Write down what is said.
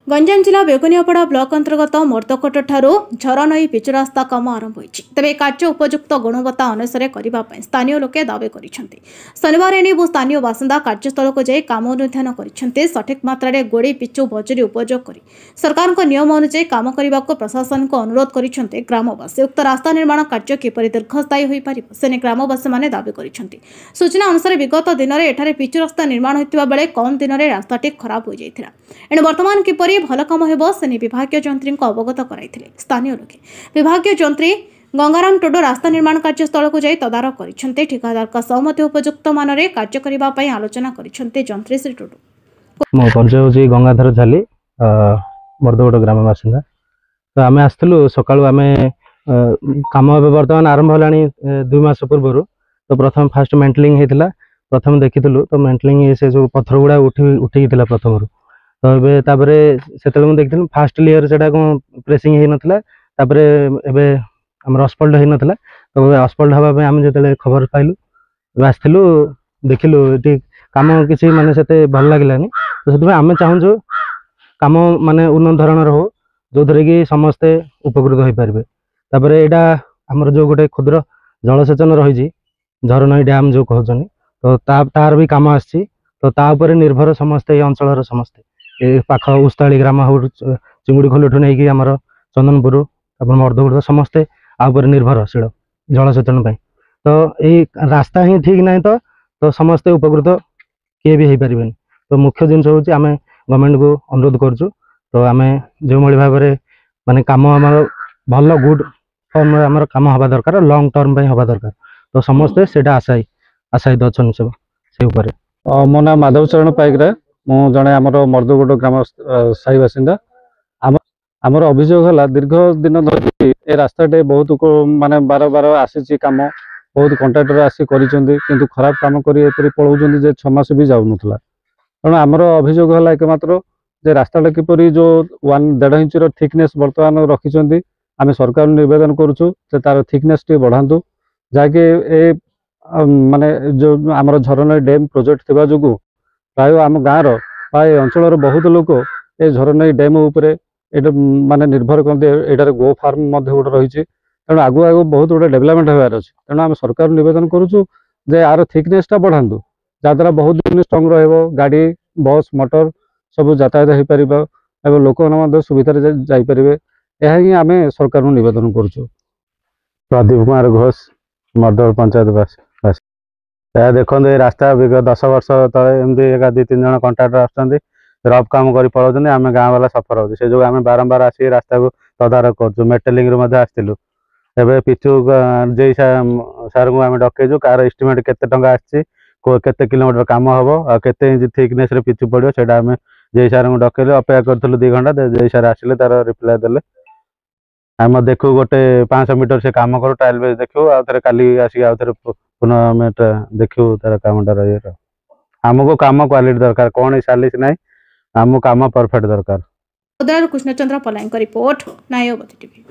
गंजाम जिला बेगुनियापड़ा ब्लॉक अंतर्गत मर्दकोट ठारू झरनई पिचु रास्ता काम आरंभ होइछि। तबे कार्य उपयुक्त गुणवत्ता अनुसार करने स्थानीय लोके दावी करिसेंति। शनिवार एने बहु स्थानीय बासिंदा कार्यस्थल को जाई काम अनुध्यान करिसेंति। सठिक मात्रा रे गोड़ी पिचु बजरी उपयोग करी सरकार को नियम अनुसार काम करने को प्रशासन को अनुरोध करिसेंति। ग्रामवासी उक्त रास्ता निर्माण कार्य किपरि दीर्घस्थायी होई परिबो सेने ग्रामवासी माने दावी करिसेंति। सूचना अनुसार विगत दिन में एठारे पिचु रास्ता निर्माण होइतिबा बेले कम दिन में रास्ताटी खराब हो जाइथिला। एने वर्तमान किपरि भल कम हेबो सेने विभागीय जंत्री को अवगत कराइथिले स्थानीय लोके। विभागीय जंत्री गंगाराम टोडो रास्ता निर्माण कार्यस्थल को जाई तदारख करिसेंते। ठेकेदार का सहमति उपयुक्त मानरे कार्य करिबा पई आलोचना करिसेंते जंत्री श्री टोडो। मो परिचय होची गंगाधर झाली मर्दगोड ग्राम बासिंदा। तो आमे आस्थलु सकाळु आमे काम वर्तमान आरंभ हलानी 2 मास पूर्व। तो प्रथम फास्ट मेंटलिंग हेतिला प्रथम देखितलु। तो मेंटलिंग से जो पत्थर गुडा उठी गितला प्रथम। तो एबे ताबरे सेतले म देखितलु फास्ट लेयर सेटा को प्रेसिंग हे नथला। ताबरे एबे हमर अस्पल्ट हे नथला। तो अस्पल्ट हबा पे हम जेतले खबर पाइलु आस्थलु देखिलु एटी काम किछि माने सेते भल लागिलानी। तो सेतबे आमे चाहूछु काम माने उन्नत धरणर हो जो थरे कि समस्ते उपकृत होई परबे। ताबरे एटा हमर जो गोटे क्षुद्र जलसेचन रहिछि झरनई डैम जो कहछनी। तो तार भी काम आछि। तो ता ऊपर निर्भर समस्ते ए अंचलर समस्ते ए पाख उस्ताली ग्राम हो चिंगुड़ी खोलठु नै कि हमर चंदनपुर अपन मर्दगोड समस्ते आ ऊपर निर्भरशील जलसेचन पई। तो ए रास्ता ही ठीक नै तो समस्ते उपकृत के भी हे परिबेन। तो मुख्य जिंस होची आमे गवर्नमेंट को अनुरोध करछु। तो आमे जो मळी भाबरे माने काम हमर भल गुड फॉर्म हमर काम हबा दरकार लॉन्ग टर्म पई हबा दरकार। तो समस्ते सेटा आशायित अछन सब से ऊपर। मो नाम माधव चरण पाइकरा मु जने आमर मर्दगोड ग्राम साई बासिंदा। आमर अभियोग है दीर्घ दिन धरी ए रास्ताटे बहुत माने बार बार आसी काम बहुत कंट्राक्टर आसी किंतु खराब काम करी पलाउं जे 6 मास भी जाऊ नथला। तेणु आमर अभियोग है एकमात्र जे रास्ताटा किपरि जो 1.5 इंच थिकनेस बर्तमान रखिंट आम सरकार निवेदन करुचु जे तार थिकनेस टी बढ़ातु जहाँकि ए माने जो आमर झरनई डैम प्रोजेक्ट थिबा जुगु प्राय आम गाँव प्राय अंचल बहुत लोक ए झरनई डैम उपरे माने निर्भर करते। एटार गो फार्म गोटे रही। तेणु आगु आगु बहुत गोटे डेवलपमेंट होबार अच्छे। तेणु आम सरकार निवेदन करुचु जे यार थिकनेसटा बढ़ातु जहाँद्वारा बहुत दिन स्ट्रंग रहिबो गाड़ी बस मोटर सब यातायात हो पार एवं लोक सुविधा जापरेंगे। यह ही आम सरकार निवेदन करुचु। प्रदीप कुमार घोष मर्दगोड पंचायत बास देखो ये रास्ता विगत 10 वर्ष तले एमती 2-3 जन कंट्राक्टर आसुँच रफ काम कर पलाउं। आम गाँव वाला सफर हो से जो आम बारंबार आसिक रास्ता को तदारख करूँ। मेटेलिंग आसलु एवं पिचु जे सार को आम डकईचु कार एस्टिमेट केते टंका आसी केते किलोमीटर काम हम और केते इंच थिकनेस रे पिचु पड़ो से आम जे सार को डकईलु अपेक्षा करूँ 2 घंटा जे सार आसिले तार रिप्लाई देले आम देखू गोटे 500 मीटर से काम करूँ ट्रायल बेस देखू आउे काली आसिक आउे पुनः देखू तार कामटा रही। आमको काम क्वालिटी दरकार कौन सालिस ना आमको काम परफेक्ट दरकार। कृष्णचंद्र पलाईं रिपोर्ट नायबती टीवी।